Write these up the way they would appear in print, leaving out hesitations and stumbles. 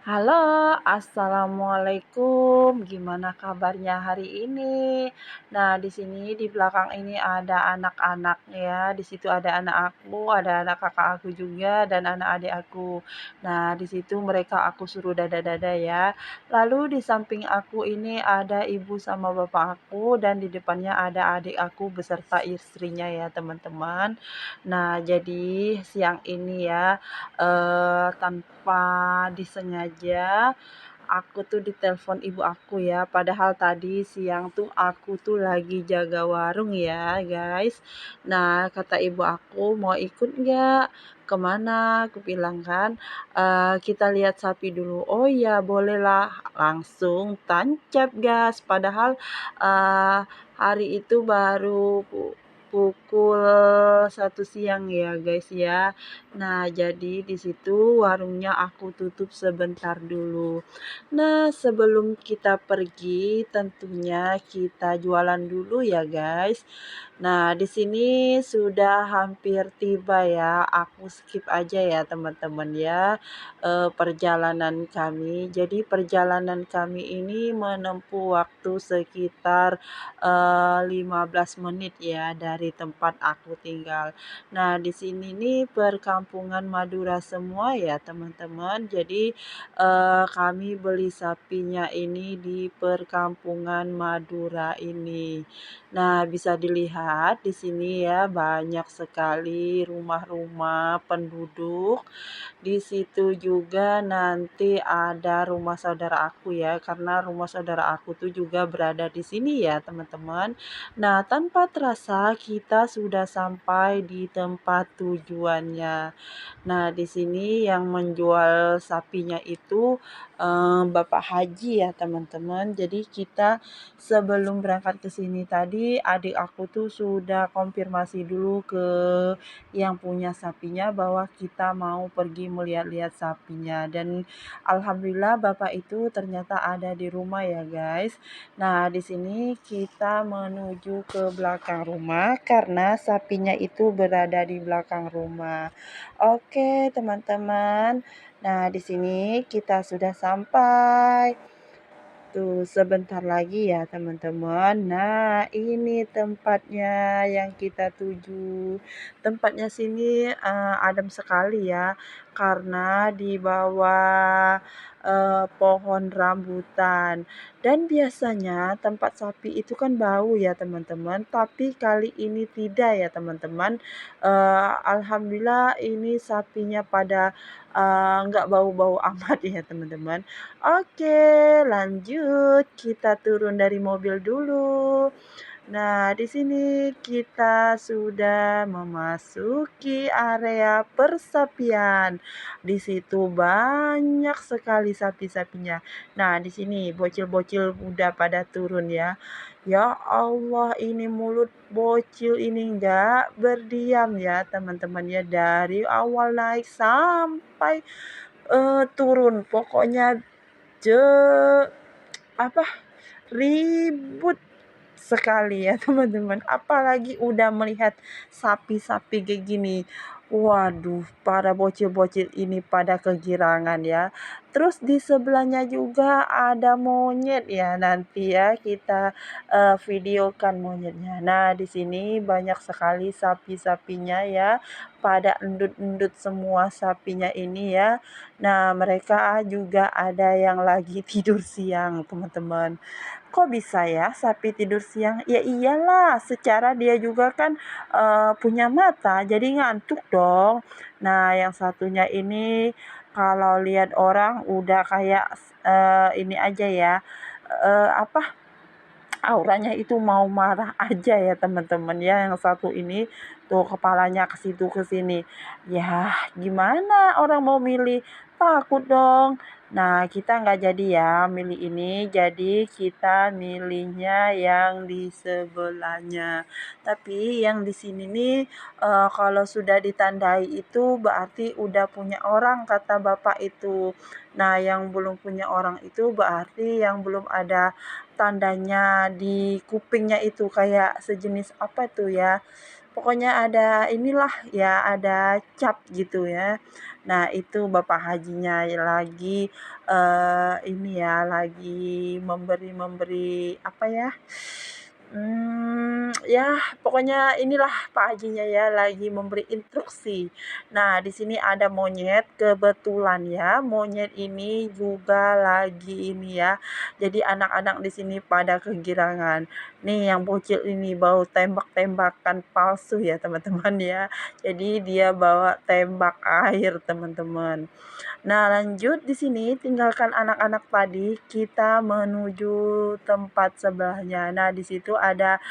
Halo, assalamualaikum. Gimana kabarnya hari ini? Nah, di sini di belakang ini ada anak-anak ya. Di situ ada anak aku, ada anak kakak aku juga, dan anak adik aku. Nah, di situ mereka aku suruh dada-dada ya. Lalu di samping aku ini ada ibu sama bapak aku, dan di depannya ada adik aku beserta istrinya ya, teman-teman. Nah, jadi siang ini ya, tanpa disengaja, aku tuh ditelepon ibu aku ya, padahal tadi siang tuh aku tuh lagi jaga warung ya, guys. Nah, kata ibu aku, "Mau ikut nggak?" "Kemana?" Aku bilang kan, "Kita lihat sapi dulu." "Oh ya, bolehlah." Langsung tancap gas, padahal, eee, hari itu baru pukul 1 siang ya, guys, ya. Nah, jadi di situ warungnya aku tutup sebentar dulu. Nah, sebelum kita pergi tentunya kita jualan dulu ya, guys. Nah, di sini sudah hampir tiba ya. Aku skip aja ya, teman-teman ya, perjalanan kami. Jadi perjalanan kami ini menempuh waktu sekitar 15 menit ya dari tempat aku tinggal. Nah, di sini nih perkampungan Madura semua ya, teman-teman. Jadi, kami beli sapinya ini di perkampungan Madura ini. Nah, bisa dilihat di sini ya, banyak sekali rumah-rumah penduduk. Di situ juga nanti ada rumah saudara aku ya, karena rumah saudara aku tuh juga berada di sini ya, teman-teman. Nah, tanpa terasa kita sudah sampai di tempat tujuannya. Nah, di sini yang menjual sapinya itu, bapak haji ya, teman-teman. Jadi kita sebelum berangkat ke sini tadi, adik aku tuh sudah konfirmasi dulu ke yang punya sapinya bahwa kita mau pergi melihat-lihat sapinya, dan alhamdulillah bapak itu ternyata ada di rumah ya, guys. Nah, di sini kita menuju ke belakang rumah karena sapinya itu berada di belakang rumah. Oke, teman-teman. Nah, di sini kita sudah sampai. Tuh, sebentar lagi ya, teman-teman. Nah, ini tempatnya yang kita tuju. Tempatnya sini, adem sekali ya, karena di bawah, pohon rambutan. Dan biasanya tempat sapi itu kan bau ya, teman-teman, tapi kali ini tidak ya, teman-teman. Alhamdulillah ini sapinya pada, nggak bau-bau amat ya, teman-teman. Oke, lanjut. Kita turun dari mobil dulu. Nah, di sini kita sudah memasuki area persapian. Di situ banyak sekali sapi-sapinya. Nah, di sini bocil-bocil udah pada turun ya. Ya Allah, ini mulut bocil ini enggak berdiam ya, teman-teman ya. Dari awal naik sampai turun. Pokoknya je apa, ribut sekali ya, teman-teman. Apalagi udah melihat sapi-sapi kayak gini. Waduh, para bocil-bocil ini pada kegirangan ya. Terus di sebelahnya juga ada monyet ya, nanti ya kita videokan monyetnya. Nah, di sini banyak sekali sapi-sapinya ya, pada endut-endut semua sapinya ini ya. Nah, mereka juga ada yang lagi tidur siang, teman-teman. Kok bisa ya sapi tidur siang? Ya iyalah, secara dia juga kan, punya mata, jadi ngantuk dong. Nah, yang satunya ini kalau lihat orang udah kayak, ini aja ya, apa, auranya itu mau marah aja ya, teman-teman ya. Yang satu ini tuh kepalanya ke situ ke sini. Ya gimana orang mau milih, takut dong. Nah, kita nggak jadi ya milih ini, jadi kita milihnya yang di sebelahnya. Tapi yang di sini nih, kalau sudah ditandai itu berarti udah punya orang kata bapak itu. Nah, yang belum punya orang itu berarti yang belum ada tandanya di kupingnya itu, kayak sejenis apa tuh ya, pokoknya ada inilah ya, ada cap gitu ya. Nah, itu bapak hajinya lagi, ini ya, lagi memberi apa ya, ya pokoknya inilah Pak Hajinya ya lagi memberi instruksi. Nah, di sini ada monyet, kebetulan ya monyet ini juga lagi ini ya, jadi anak-anak di sini pada kegirangan. Nih yang bocil ini bawa tembak-tembakan palsu ya teman-teman ya, jadi dia bawa tembak air teman-teman. Nah, lanjut di sini tinggalkan anak-anak tadi, kita menuju tempat sebelahnya. Nah, di situ ada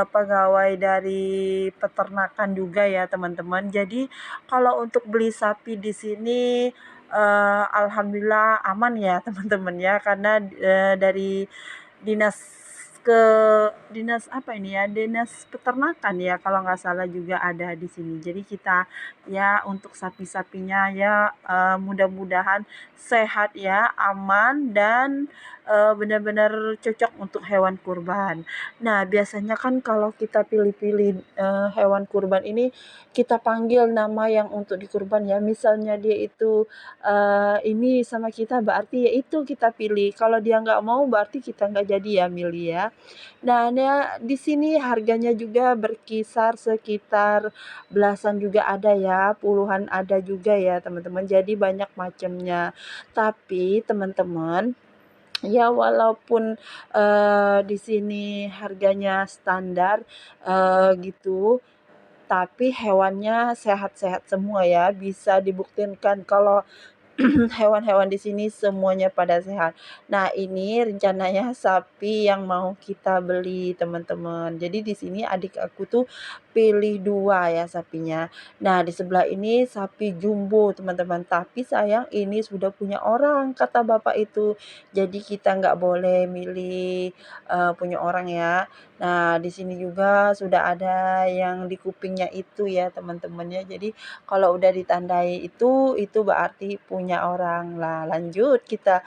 pegawai dari peternakan juga ya, teman-teman. Jadi, kalau untuk beli sapi di sini alhamdulillah aman ya, teman-teman ya, karena dari dinas ke dinas apa ini ya, dinas peternakan ya kalau nggak salah juga ada di sini. Jadi kita ya untuk sapi-sapinya ya mudah-mudahan sehat ya, aman dan benar-benar cocok untuk hewan kurban. Nah, biasanya kan kalau kita pilih-pilih hewan kurban ini kita panggil nama yang untuk dikurban ya. Misalnya dia itu ini sama kita berarti ya itu kita pilih. Kalau dia nggak mau berarti kita nggak jadi ya milih ya. Nah, di sini harganya juga berkisar sekitar belasan juga ada ya, puluhan ada juga ya teman-teman. Jadi banyak macamnya. Tapi teman-teman, ya walaupun di sini harganya standar gitu, tapi hewannya sehat-sehat semua ya. Bisa dibuktikan kalau hewan-hewan di sini semuanya pada sehat. Nah, ini rencananya sapi yang mau kita beli, teman-teman. Jadi di sini adik aku tuh pilih 2 ya sapinya. Nah, di sebelah ini sapi jumbo, teman-teman. Tapi sayang ini sudah punya orang, kata bapak itu. Jadi kita nggak boleh milih punya orang ya. Nah, di sini juga sudah ada yang di kupingnya itu ya, teman-teman ya. Jadi kalau udah ditandai itu berarti punya orang. Lah lanjut kita,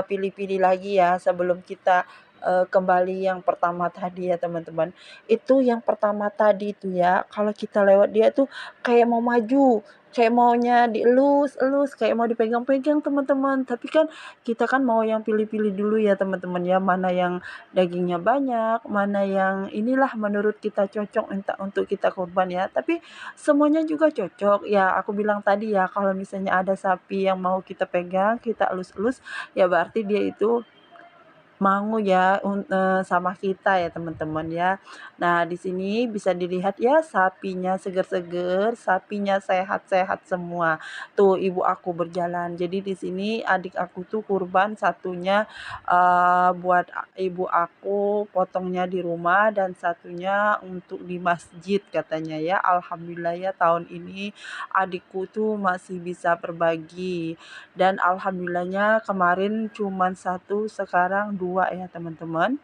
pilih-pilih lagi ya sebelum kita, kembali yang pertama tadi ya teman-teman. Itu yang pertama tadi itu ya, kalau kita lewat dia tuh kayak mau maju, kayak maunya dielus-elus, kayak mau dipegang-pegang teman-teman. Tapi kan kita kan mau yang pilih-pilih dulu ya teman-teman ya, mana yang dagingnya banyak, mana yang inilah menurut kita cocok untuk kita kurban ya. Tapi semuanya juga cocok. Ya, aku bilang tadi ya, kalau misalnya ada sapi yang mau kita pegang, kita elus-elus, ya berarti dia itu mau ya sama kita ya teman-teman ya. Nah, di sini bisa dilihat ya sapinya seger-seger, sapinya sehat-sehat semua. Tuh ibu aku berjalan. Jadi di sini adik aku tuh kurban satunya buat ibu aku potongnya di rumah dan satunya untuk di masjid katanya ya. Alhamdulillah ya tahun ini adikku tuh masih bisa berbagi. Dan alhamdulillahnya kemarin cuman satu, sekarang 2 ya teman-teman.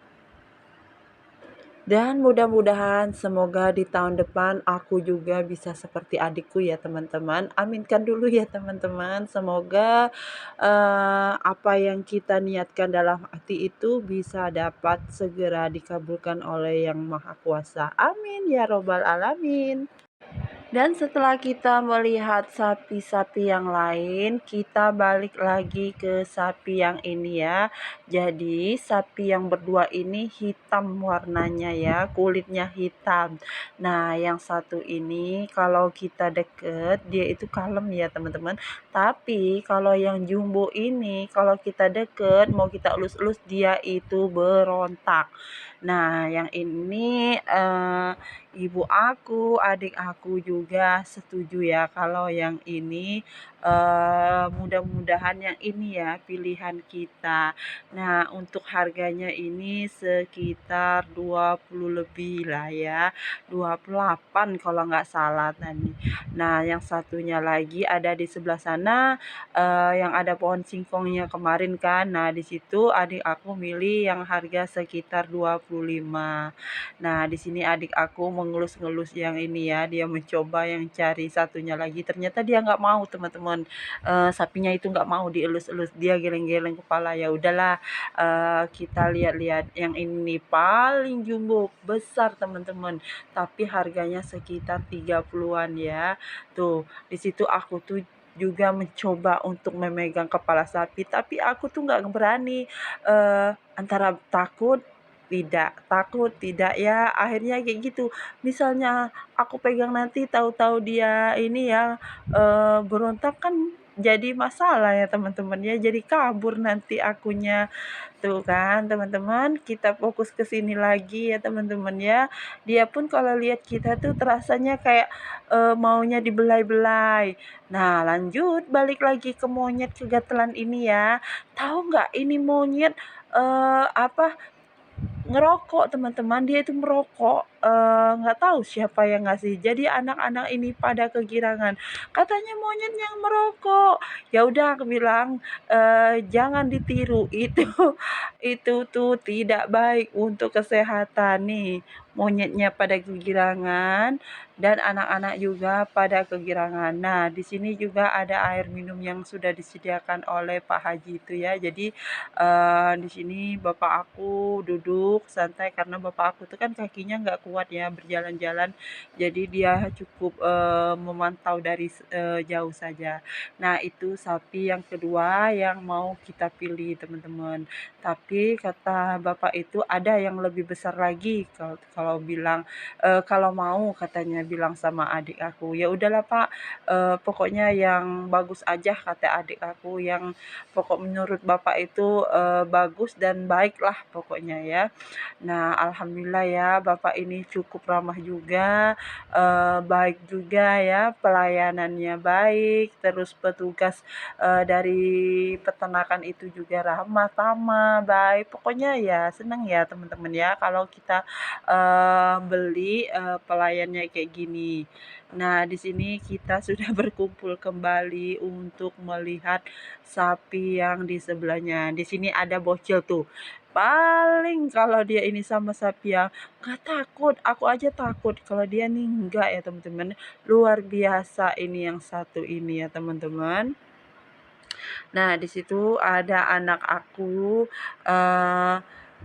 Dan mudah-mudahan semoga di tahun depan aku juga bisa seperti adikku ya teman-teman. Aminkan dulu ya teman-teman. Semoga apa yang kita niatkan dalam hati itu bisa dapat segera dikabulkan oleh Yang Maha Kuasa. Amin ya robbal alamin. Dan setelah kita melihat sapi-sapi yang lain, kita balik lagi ke sapi yang ini ya. Jadi sapi yang berdua ini hitam warnanya ya, kulitnya hitam. Nah, yang satu ini kalau kita deket, dia itu kalem ya teman-teman. Tapi kalau yang jumbo ini, kalau kita deket, mau kita elus-elus, dia itu berontak. Nah, yang ini ibu aku, adik aku juga setuju ya kalau yang ini mudah-mudahan yang ini ya pilihan kita. Nah, untuk harganya ini sekitar 20 lebih lah ya. 28 kalau nggak salah tadi. Nah, yang satunya lagi ada di sebelah sana yang ada pohon singkongnya kemarin kan. Nah, di situ adik aku milih yang harga sekitar 25. Nah, di sini adik aku mengelus-ngelus yang ini ya, dia mencoba yang cari satunya lagi, ternyata dia nggak mau teman-teman. teman-teman. Sapinya itu nggak mau dielus-elus, dia geleng-geleng kepala. Ya udahlah, kita lihat-lihat yang ini paling jumbo besar teman-teman, tapi harganya sekitar 30-an ya. Tuh, di situ aku tuh juga mencoba untuk memegang kepala sapi, tapi aku tuh nggak berani, antara takut tidak ya, akhirnya kayak gitu. Misalnya aku pegang nanti tahu-tahu dia ini ya, berontak kan jadi masalah ya teman-teman ya, jadi kabur nanti akunya. Tuh kan teman-teman, kita fokus ke sini lagi ya teman-teman ya. Dia pun kalau lihat kita tuh terasanya kayak, maunya dibelai-belai. Nah lanjut balik lagi ke monyet kegatelan ini ya. Tahu nggak ini monyet, apa, ngerokok teman-teman, dia itu merokok, nggak tahu siapa yang ngasih. Jadi anak-anak ini pada kegirangan, katanya monyet yang merokok. Ya udah aku bilang, "Jangan ditiru, itu itu tuh tidak baik untuk kesehatan." Nih, monyetnya pada kegirangan dan anak-anak juga pada kegirangan. Nah, di sini juga ada air minum yang sudah disediakan oleh Pak Haji itu ya. Jadi di sini bapak aku duduk santai karena bapak aku tuh kan kakinya nggak kuat ya berjalan-jalan, jadi dia cukup, memantau dari jauh saja. Nah itu sapi yang kedua yang mau kita pilih teman-teman, tapi kata bapak itu ada yang lebih besar lagi kalau kalau bilang, kalau mau katanya bilang sama adik aku. "Ya udahlah Pak, pokoknya yang bagus aja," kata adik aku, "yang pokok menurut Bapak itu, bagus dan baiklah pokoknya ya." Nah, alhamdulillah ya Bapak ini cukup ramah juga, baik juga ya, pelayanannya baik, terus petugas, dari peternakan itu juga ramah tamah, baik. Pokoknya ya senang ya teman-teman ya kalau kita, beli, pelayannya kayak gini. Nah, di sini kita sudah berkumpul kembali untuk melihat sapi yang di sebelahnya. Di sini ada bocil tuh. Paling kalau dia ini sama sapi yang nggak takut, aku aja takut. Kalau dia nih enggak ya teman-teman. Luar biasa ini yang satu ini ya teman-teman. Nah, di situ ada anak aku, eee,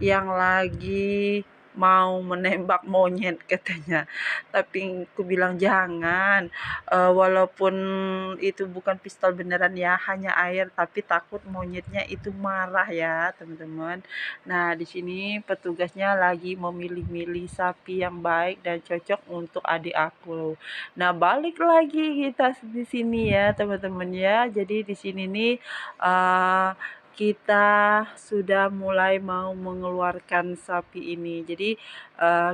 yang lagi mau menembak monyet katanya. Tapi aku bilang, "Jangan, walaupun itu bukan pistol beneran ya, hanya air, tapi takut monyetnya itu marah ya, teman-teman." Nah, di sini petugasnya lagi memilih-milih sapi yang baik dan cocok untuk adik aku. Nah, balik lagi kita di sini ya, teman-teman ya. Jadi di sini nih eee, kita sudah mulai mau mengeluarkan sapi ini. Jadi,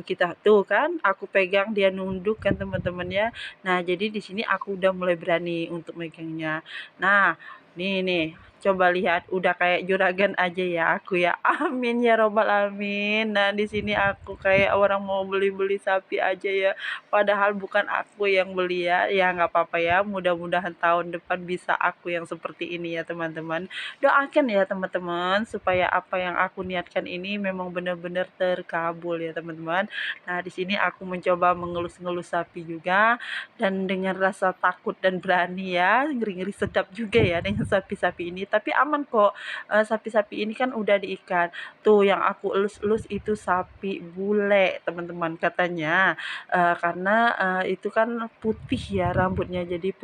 kita tuh kan aku pegang dia nunduk kan teman-teman ya. Nah jadi di sini aku udah mulai berani untuk megangnya. Nah, nih, coba lihat udah kayak juragan aja ya aku ya. Amin ya robbal alamin. Nah di sini aku kayak orang mau beli-beli sapi aja ya. Padahal bukan aku yang beli ya, ya nggak apa-apa ya, mudah-mudahan tahun depan bisa aku yang seperti ini ya teman-teman. Doakan ya teman-teman, supaya apa yang aku niatkan ini memang benar-benar terkabul ya teman-teman. Nah di sini aku mencoba mengelus-ngelus sapi juga, dan dengan rasa takut dan berani ya, ngeri-ngeri sedap juga ya dengan sapi-sapi ini, tapi aman kok, sapi-sapi ini kan udah diikat. Tuh yang aku elus-elus itu sapi bule teman-teman katanya. Karena, itu kan putih ya rambutnya jadi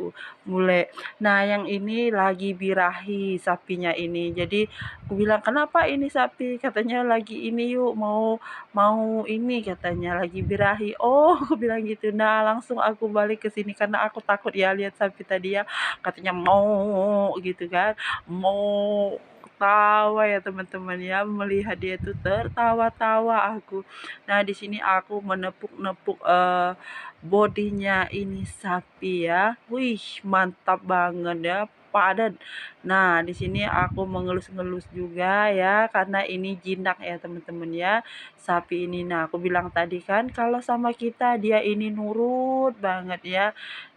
bule. Nah yang ini lagi birahi sapinya ini. Jadi aku bilang, "Kenapa ini sapi?" Katanya, "Lagi ini yuk, mau mau ini," katanya, "lagi birahi." "Oh," aku bilang gitu. Nah langsung aku balik ke sini karena aku takut ya lihat sapi tadi ya, katanya, "Mau," gitu kan, "mau." Ketawa ya teman-teman ya, melihat dia itu tertawa-tawa aku. Nah, di sini aku menepuk-nepuk, bodinya ini sapi ya. Wih, mantap banget ya, padat. Nah, di sini aku mengelus-ngelus juga ya, karena ini jinak ya teman-teman ya, sapi ini. Nah, aku bilang tadi kan kalau sama kita dia ini nurut banget ya.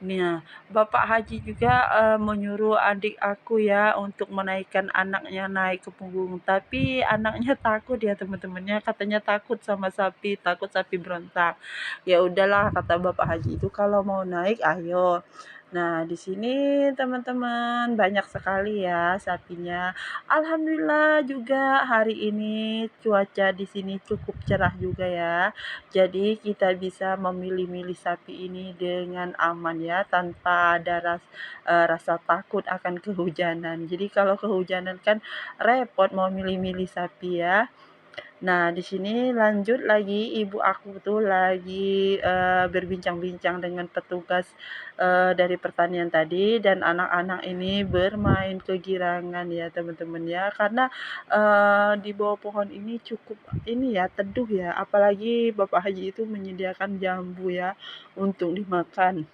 Nah, Bapak Haji juga, menyuruh adik aku ya untuk menaikkan anaknya naik ke punggung, tapi anaknya takut ya teman-temannya, katanya takut sama sapi, takut sapi berontak. Ya udahlah kata Bapak Haji itu, "Kalau mau naik ayo." Nah, di sini teman-teman banyak sekali ya sapinya. Alhamdulillah juga hari ini cuaca di sini cukup cerah juga ya. Jadi kita bisa memilih-milih sapi ini dengan aman ya tanpa ada rasa takut akan kehujanan. Jadi kalau kehujanan kan repot mau milih-milih sapi ya. Nah, di sini lanjut lagi, ibu aku tuh lagi, berbincang-bincang dengan petugas, dari pertanian tadi dan anak-anak ini bermain kegirangan ya, teman-teman ya. Karena, di bawah pohon ini cukup ini ya, teduh ya, apalagi Bapak Haji itu menyediakan jambu ya untuk dimakan.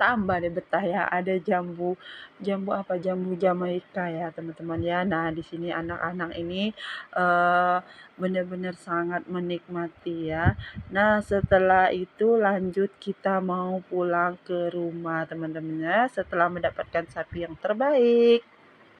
Tambah deh betah ya, ada jambu jambu apa, jambu Jamaika ya, teman-teman ya. Nah, di sini anak-anak ini, eee, benar-benar sangat menikmati ya. Nah, setelah itu lanjut kita mau pulang ke rumah, teman-teman ya, setelah mendapatkan sapi yang terbaik.